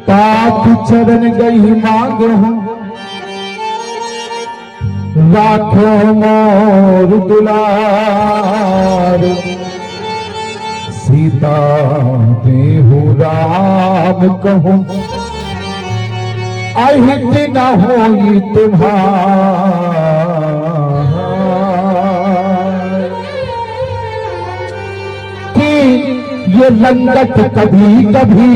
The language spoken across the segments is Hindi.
पाप चरण गई मांग हूँ राखो मोर दुलार, सीता देहु राम कहूँ अहित न होई तुम्हार, कि ये रंगत कभी कभी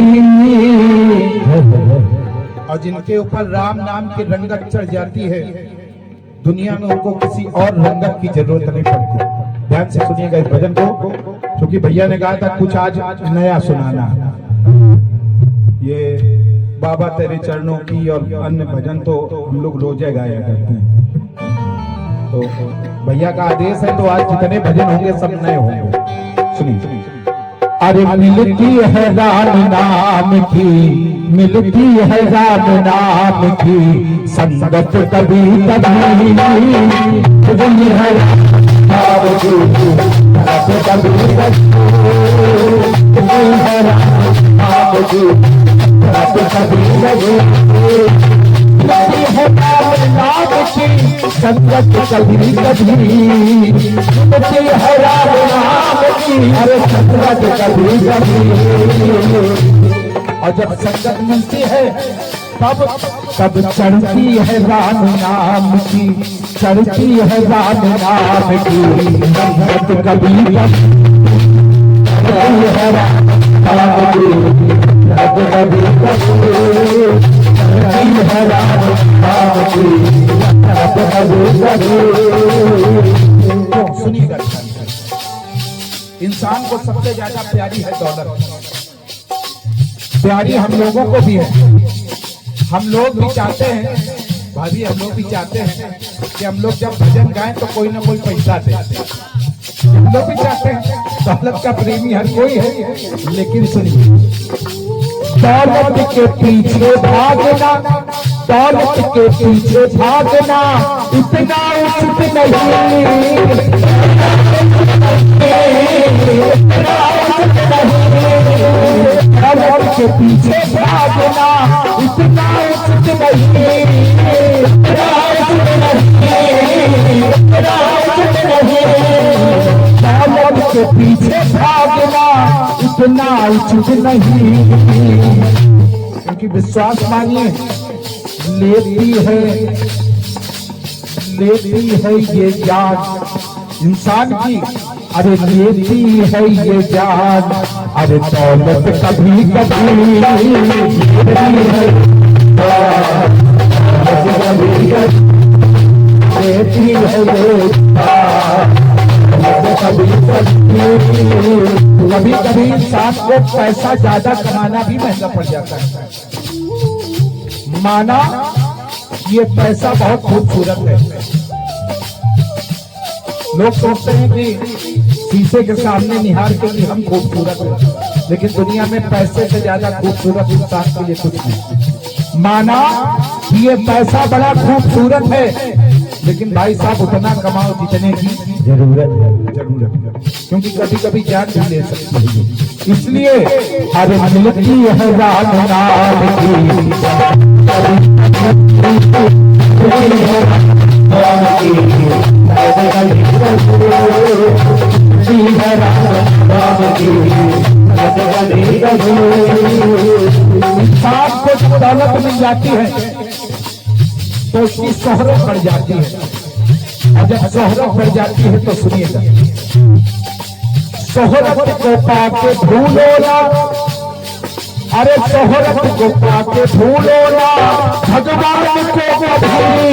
और जिनके ऊपर राम नाम की रंगत चढ़ जाती है दुनिया में उनको किसी और रंगत की जरूरत नहीं पड़ती। ध्यान से सुनिएगा इस भजन को, क्योंकि भैया ने कहा था कुछ आज नया सुनाना। ये बाबा तेरे चरणों की और अन्य भजन तो हम लोग रोजे गाया करते हैं, तो भैया का आदेश है तो आज जितने भजन होंगे सब नए होंगे। सुनिए। अरे मिलती है राम नाम की, मिलती है राम नाम की संगत कभी कभी है राम की, कभी है राम की, कभी है राम की संगत कभी कभी मिलती है राम नाम की, अरे संगत कभी कभी। और जब संगत मिलती है तब चढ़ती है राम नाम की, चढ़ती है राम नाम की संगत कभी कभी है राम की, कभी है राम की। सुनिएगा, इंसान को सबसे ज्यादा प्यारी है दौलत, प्यारी हम लोगों को भी है। हम लोग भी चाहते हैं भाभी, हम लोग भी चाहते हैं कि हम लोग जब भजन गाएं तो कोई ना कोई पैसा दे। हम लोग भी चाहते हैं, दौलत का प्रेमी हर कोई है, लेकिन सुनिए, दौलत के पीछे भागना, दौलत के पीछे भागना इतना उचित नहीं, दौलत के पीछे भागना इतना उचित नहीं, दौलत के पीछे भागना इतना उचित नहीं, क्योंकि विश्वास मानिए लेती है ये जान इंसान की, अरे लेती है ये जान, अरे दौलत कभी कभी लेती है कभी कभी इंसान को पैसा ज्यादा कमाना भी महंगा पड़ जाता है। माना ये पैसा बहुत खूबसूरत है, लोग सोचते हैं कि शीशे के सामने निहार के कि हम खूबसूरत हैं, लेकिन दुनिया में पैसे से ज्यादा खूबसूरत इंसान के लिए कुछ नहीं। माना कि ये पैसा बड़ा खूबसूरत है, लेकिन भाई साहब उतना कमाओ जितने की जरूरत है, क्योंकि कभी कभी जान भी ले सकते हैं। इसलिए अरे मिलती है राम नाम की, इंसान को जब दौलत मिल जाती है तो उसकी शोहरत बढ़ जाती है, और जब शोहरत बढ़ जाती है तो सुनिएगा, शोहरत को पाके भूलो ना, अरे शोहरत को पाके भूलो ना भगवान को कभी,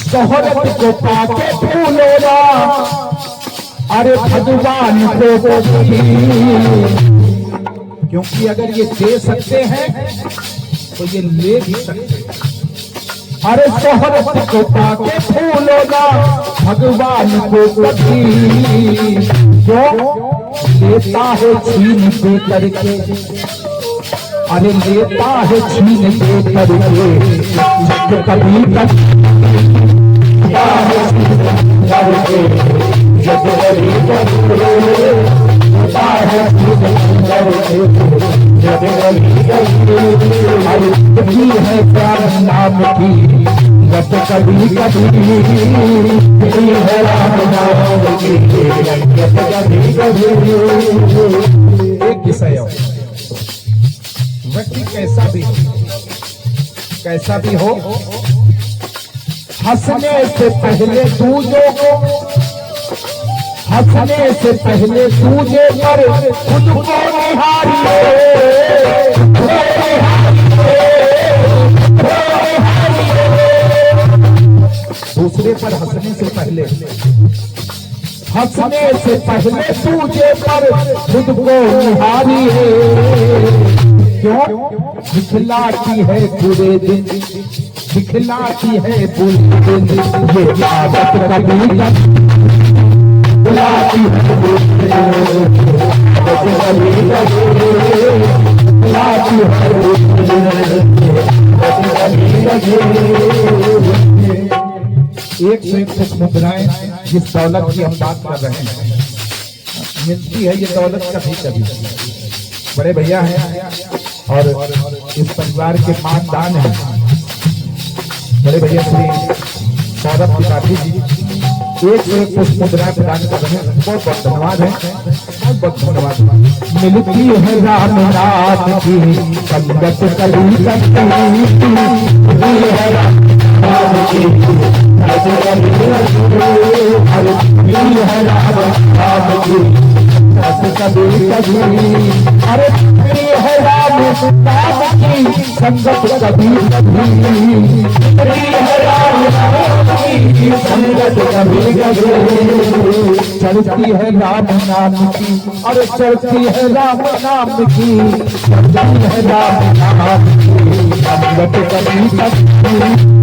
शोहरत को पाके भूलो ना, अरे भगवान को कभी, क्योंकि अगर ये दे सकते हैं तो ये ले भी सकते हैं। अरे शोहरत को पाके भूलो ना भगवान को कभी, जो लेता है छीन के करके, अरे लेता है छीन के करके जब कभी तक करके जब कभी तक लेता है छीन करके जब कभी भी है प्यार नाम की जब कभी कभी है राम नाम की जब कभी कभी। एक किस्सा है, व्यक्ति कैसा भी हो हंसने से पहले दूजों को हंसने से पहले दूजे पर खुद को निहारिए दूसरे पर हंसने से पहले दूजे पर खुद को निहारिए। क्यों? दिखलाती है बुरे दिन दिखलाती है बुरे दिन ये आदत कभी बुलाती है एक से एक कुछ मुद्राएं जिस दौलत की हम बात कर रहे हैं मिलती है, ये दौलत कभी कभी बड़े भैया हैं और इस परिवार के मानदान हैं बड़े भैया श्री सौरभ त्रिपाठी जी एक से एक कुछ मुद्राएं प्रदान कर रहे हैं। बहुत बहुत धन्यवाद है, बहुत धन्यवाद। मिलती है राम नाम की संगत कभी अरे है राम नाम की संगत कभी कभी संगत कभी कभी चलती है राम नाम की अरे चलती है राम नाम की चलती है राम नाम की संगत कभी कभी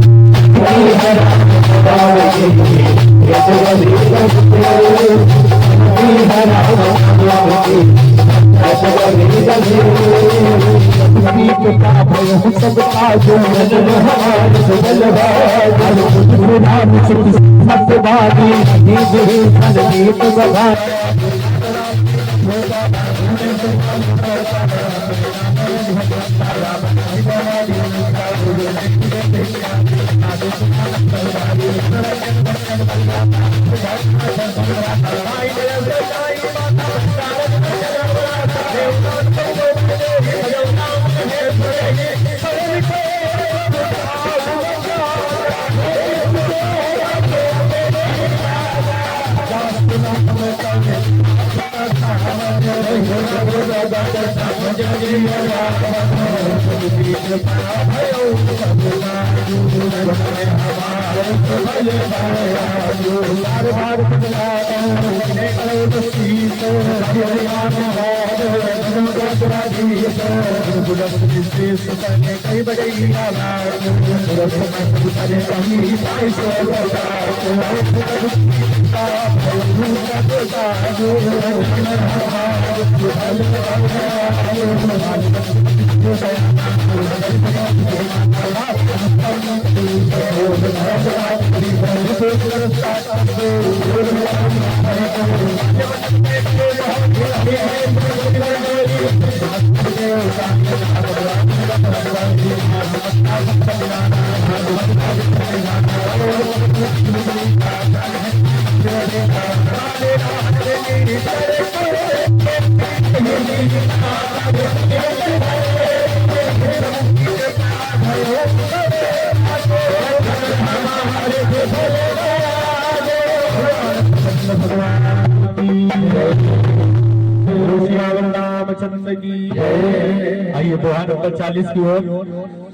आइए दोहा नंबर 40 की ओर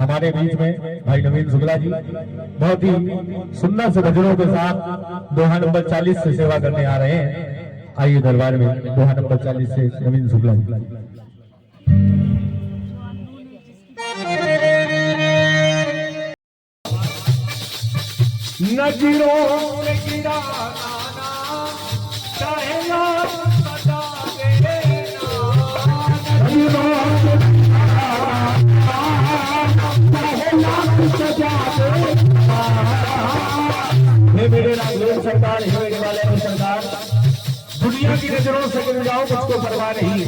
हमारे बीच में भाई नवीन शुक्ला जी बहुत ही सुंदर से भजनों के साथ दोहा नंबर 40 से सेवा करने आ रहे हैं। आइए दरबार में दोहा नंबर 40 से नवीन शुक्ला जी। नजरों में गिरा नाना चाहे याद सदा देना नजरों में की नजरों से गिर जाओ मुझको परवाह नहीं,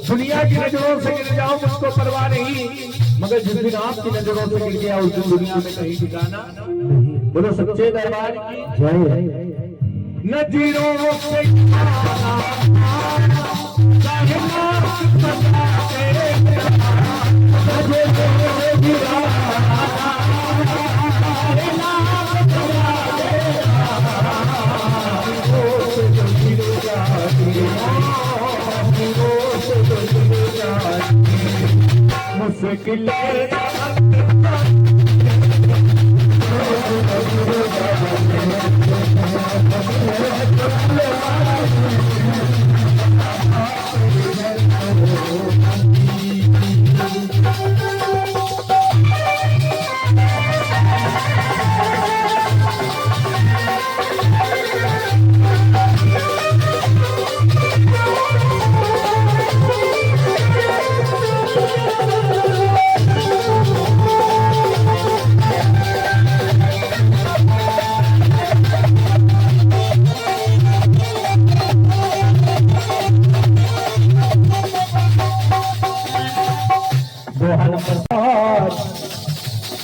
दुनिया की नजरों से गिर जाओ मुझको परवाह नहीं, मगर जिस दिन आपकी नजरों से गिर गया उस दिन दुनिया में कहीं ठिकाना। बोलो सच्चे दरबार की जय। नजरों से मुश्किल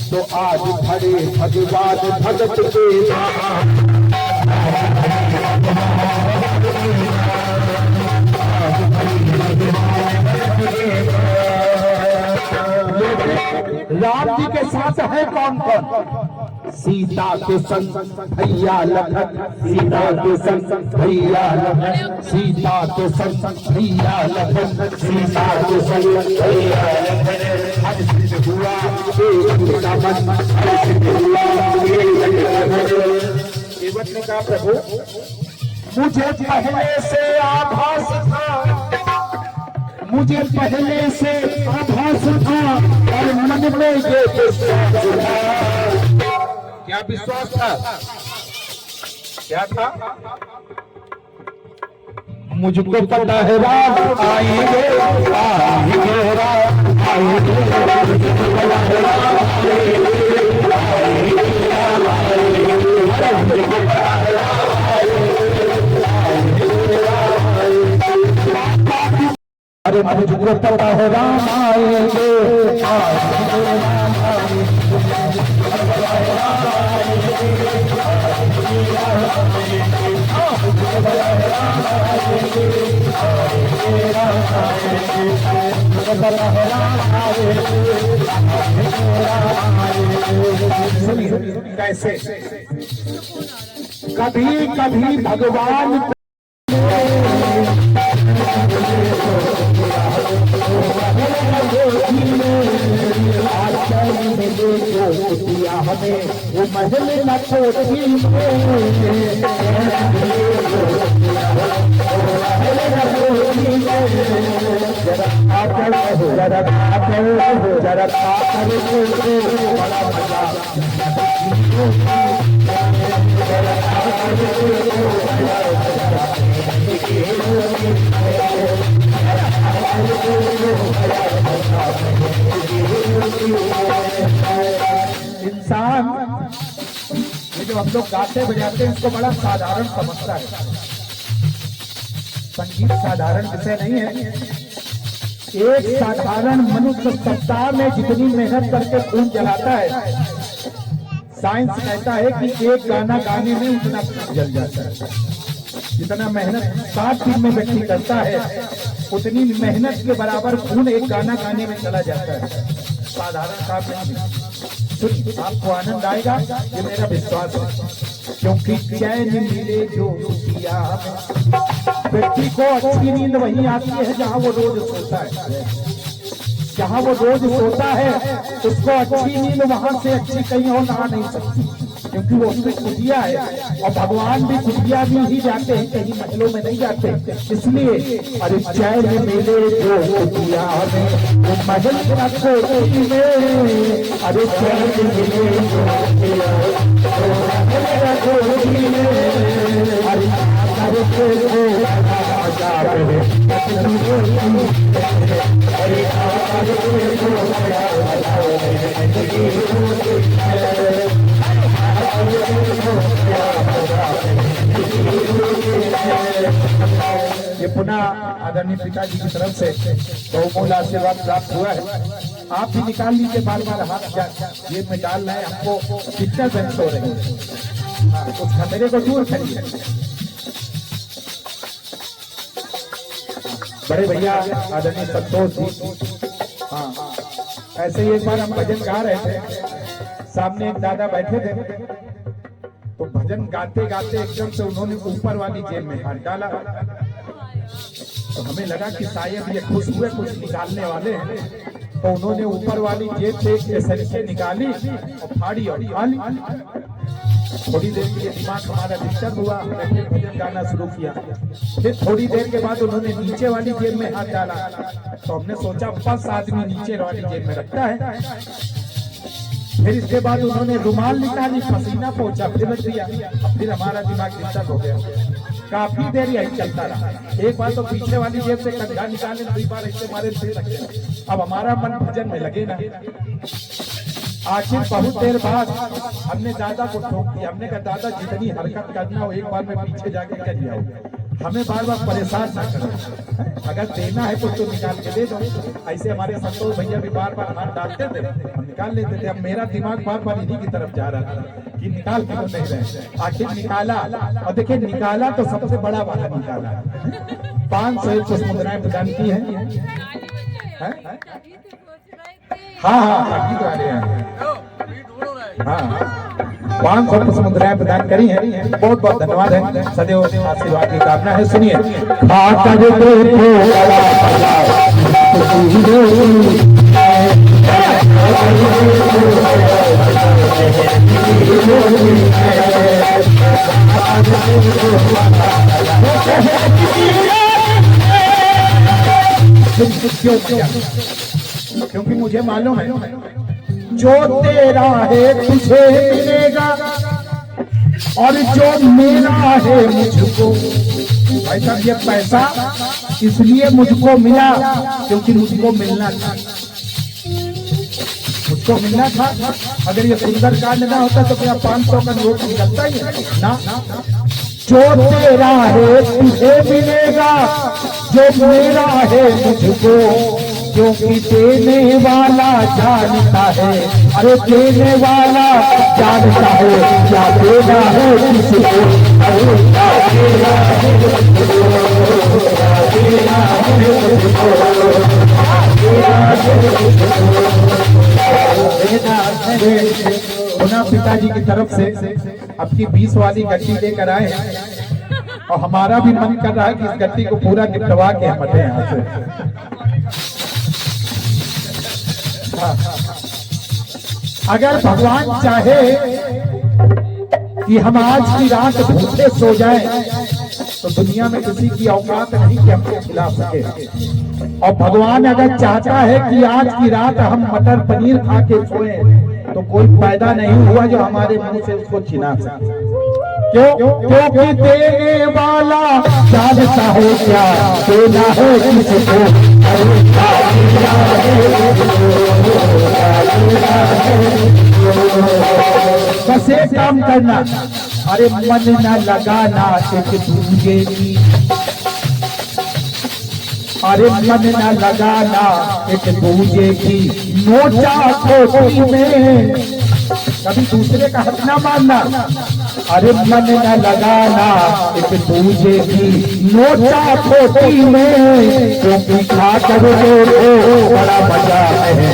तो आज खड़े भगवान भगत के राम जी के साथ है कौन कौन? सीता के संग भैया लखन, सीता के संग भैया लखन, सीता के संग भैया लखन, सीता के संग भैया लखन। हर सिद्ध हुआ एक दामन, हर सिद्ध हुआ केवट ने कहा प्रभु मुझे पहले से आभास था, मुझे पहले से आभास था और मन में ये विश्वास था। क्या विश्वास था? क्या था? मुझको पता है राम आएंगे, आएंगे राम आएंगे, मुझको पता है राम अरे मुझको पता है राम आएंगे, कैसे कभी कभी भगवान हमें वो महल न छोटी इंसान ये जो हम लोग गाते बजाते हैं इसको बड़ा साधारण समझता है। संगीत साधारण विषय नहीं है। एक साधारण मनुष्य सप्ताह में जितनी मेहनत करके खून जलाता है, साइंस कहता है कि एक गाना गाने में उतना खून जल जाता है। जितना मेहनत 7 दिन में व्यक्ति करता है उतनी मेहनत के बराबर खून एक गाना गाने में चला जाता है। साधारण काम नहीं। सुनिए, आपको आनंद आएगा, ये मेरा विश्वास है। क्योंकि चैन मिले जो किया व्यक्ति को अच्छी नींद वही आती है जहाँ वो रोज सोता है। जहाँ वो रोज सोता है उसको अच्छी नींद वहां से अच्छी कहीं और आ नहीं सकती, क्योंकि वो उसमें खुदिया है। और भगवान भी खुदिया भी ही जाते हैं, कहीं महलों में नहीं जाते। इसलिए अरे चैन मिले जो किया वो महल का कोठी में, अरे चैन मिले जो किया अरे ये पुनः आदरणीय पिताजी की तरफ से बहुमूल्य आशीर्वाद प्राप्त हुआ है। आप भी निकाल लीजिए, बार बार हाथ जेब में डाल रहे हैं, हमको कितना बेंच हो रहे हैं, उस खतरे को दूर करिए। बड़े भैया आदरणीय संतोष जी, हाँ ऐसे ही एक बार हम भजन गा रहे थे, सामने एक दादा बैठे थे, तो भजन गाते गाते एकदम से उन्होंने ऊपर वाली जेब में हाथ डाला, तो हमें लगा कि शायद ये खुश हुए कुछ निकालने वाले हैं, तो उन्होंने ऊपर वाली जेब से एक एसेंसी निकाली और फाड़ी और खा ली। थोड़ी देर के लिए दिमाग हमारा डिस्टर्ब हुआ, हमने फिर भजन गाना शुरू किया। फिर थोड़ी देर के बाद उन्होंने नीचे वाली जेब में हाथ डाला, तो हमने सोचा बस आदमी नीचे वाली जेब में रखता है। फिर इसके बाद उन्होंने रुमाल निकाली, पसीना पहुंचा, फिर रख दिया। फिर हमारा दिमाग डिस्टर्ब हो गया, काफी देर यही चलता रहा। एक बार तो पीछे वाली जेब से कंधा निकाले, दूसरी बार ऐसे मारे, फिर रख दिया। अब हमारा मन भजन में लगे ना। आखिर बहुत देर बाद हमने दादा को ठोक दिया। हमने कहा दादा जितनी हरकत करना हो एक बार में पीछे जाके कर लिया, हमें बार बार परेशान ना करो, अगर देना है कुछ तो निकाल के दे दो। ऐसे हमारे संतोष भैया भी बार बार हाथ डालते थे, हम निकाल लेते थे। अब मेरा दिमाग बार बार इन्हीं की तरफ जा रहा था कि निकाल के तो नहीं रहे। आखिर निकाला, और देखिए निकाला तो सबसे बड़ा वाला निकाला, 500 मुद्राएं प्रदान की है। हाँ हाँ अभी तो आ रहे हैं, हाँ 500 मुद्राएं प्रदान करी हैं। बहुत बहुत धन्यवाद है, सदैव आशीर्वाद की कामना है। सुनिए, क्योंकि मुझे मालूम है जो तेरा है तुझे मिलेगा और जो मेरा है मुझको। भाई साहब ये पैसा इसलिए मुझको मिला क्योंकि मुझको मिलना था, मुझको मिलना था। अगर ये सुंदर कांड ना होता तो क्या 500 का नोट निकलता ही ना। जो तेरा है तुझे मिलेगा, जो मेरा है मुझको, क्योंकि देने वाला जानता है, अरे देने वाला जानता है क्या देना है किसको। अरे क्या देना है पुनः पिताजी की तरफ से आपकी 20 वाली गट्टी लेकर आए हैं, और हमारा भी मन कर रहा है कि इस गट्टी को पूरा निपटवा के हम हटे यहाँ से। अगर भगवान चाहे कि हम आज की रात भूखे सो जाएं, तो दुनिया में किसी की औकात नहीं कि हमको खिला सके। और भगवान अगर चाहता है कि आज की रात हम मटर पनीर खा के सोए, तो कोई पैदा नहीं हुआ जो हमारे मुंह से उसको छिना सके। क्यों? क्योंकि देने वाला जानता है क्या देना है किसको। बस एक काम करना, अरे मन न लगाना एक दूजे की, अरे मन न लगाना एक दूजे की, नोचा खोटी में कभी दूसरे का हक न मानना। अरे मन न लगाना एक दूजे की, नोचा खोटी में, क्योंकि खा कर बड़ा मजा है।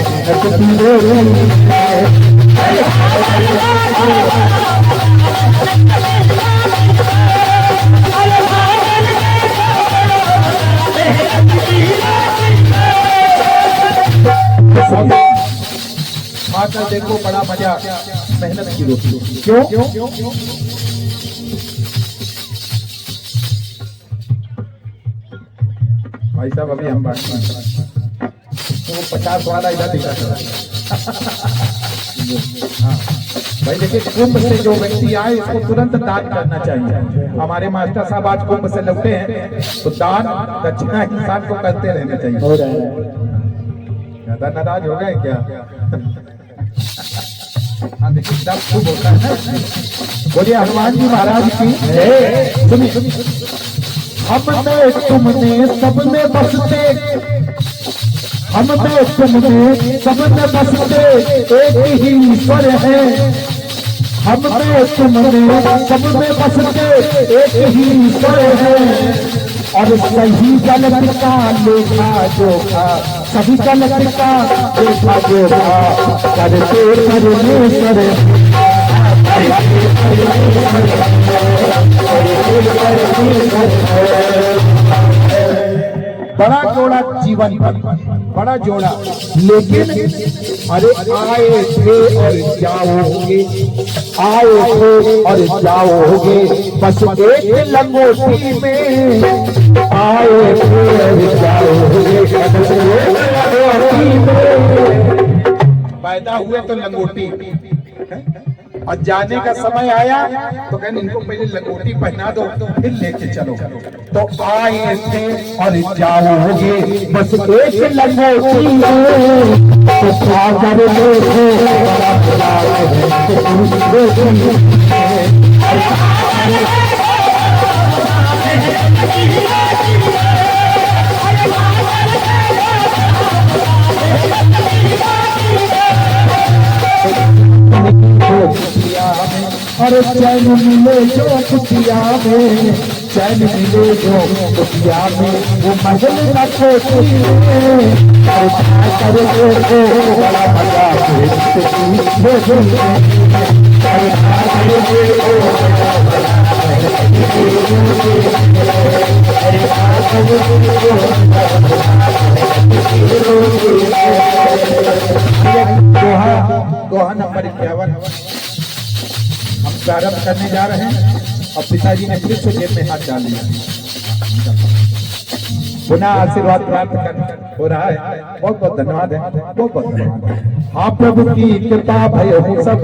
खाकर देखो बड़ा मजा, मेहनत की रोटी। क्यों? भाई साहब अभी हम बात तो 50 वाला इधर दिखा था। हाँ भाई देखिए, कुंभ से जो व्यक्ति आए उसको तुरंत दान करना चाहिए। हमारे मास्टर साहब आज कुंभ से लौटे हैं, तो दान दक्षिणा इंसान को करते रहना चाहिए। ज्यादा नाराज हो गए क्या? हाँ देखिए सब शुभ होता है। बोलिए हनुमान जी महाराज की। सुनिए हमने तुमने सब में बसते, हमने तुमने सब में बसते एक ही ईश्वर है। हमने तुमने सब में बसते एक ही ईश्वर है। और सही गलत का लेखा जोखा, सही गलत का लेखा जोखा करते परमेश्वर। बड़ा जोड़ा जीवन पर, बड़ा जोड़ा, लेकिन अरे आए थे और जाओगे, आए थे और जाओगे बस एक लंगोटी में। आए थे और जाओगे बस एक लंगोटी में। पैदा हुए तो लंगोटी, और जाने का समय आया तो कहने इनको पहले लंगोटी पहना दो फिर लेके चलो। तो आए थे और जाओगे बस एक लंगोटी में। तो सागर देखो और चैन मिले जो कुटिया में, चैन मिले जो कुटिया में, वो महल न कोठी में। और कर देखो बड़ा मजा दोहा नंबर 51 हम प्रारंभ करने जा रहे हैं। और पिताजी ने फिर से जेब में हाथ डाल दिया। पुनः आशीर्वाद प्राप्त कर हो रहा है। बहुत बहुत धन्यवाद है, बहुत बहुत धन्यवाद। हाँ प्रभु की कृपा भय हो सब